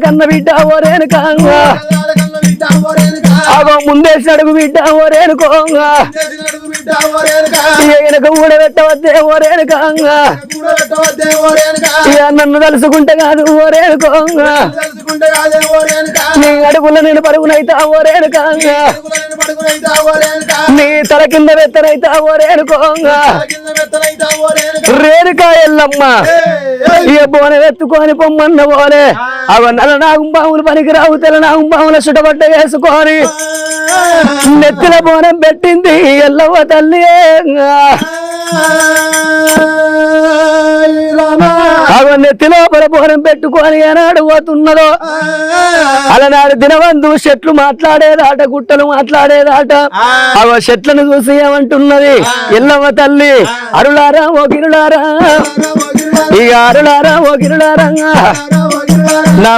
కన్న బిడ్డ ఓరేనుకా అగో ముందేసి అడుగు బిడ్డ ఓరేనుకోంగా వెనక ఊడబెట్టవద్దే ఓరేనుకా నన్ను తలుసుకుంటే కాదు ఓరేనుకోంగా నీ అడుగుల నేను పరుగునైతా ఓరేనుకా నీ తల కింద వెత్తనైతా ఓరేనుకోంగా రేణుకా ఎల్లమ్మ ఇక బోన ఎత్తుకొని పొమ్మన్న పోలే అవ నల్ల నాగుంబాములు పనికిరావు తెల్ల నాగుంబాముల చుట్టబట్ట వేసుకొని నెత్తిల బోనం పెట్టింది ఎల్లవ్వ తల్లి అవ నెత్తి లోపల బోనం పెట్టుకొని ఏనాడు పోతున్నదో అలనాడు దినవందు చెట్లు మాట్లాడేదాట గుట్టలు మాట్లాడేదాట అవ చెట్లను చూసి ఏమంటున్నది ఎల్లవ్వ తల్లి అరులారా ఓ గిరులారా ఇక అరులారా ఓ గిరులారా నా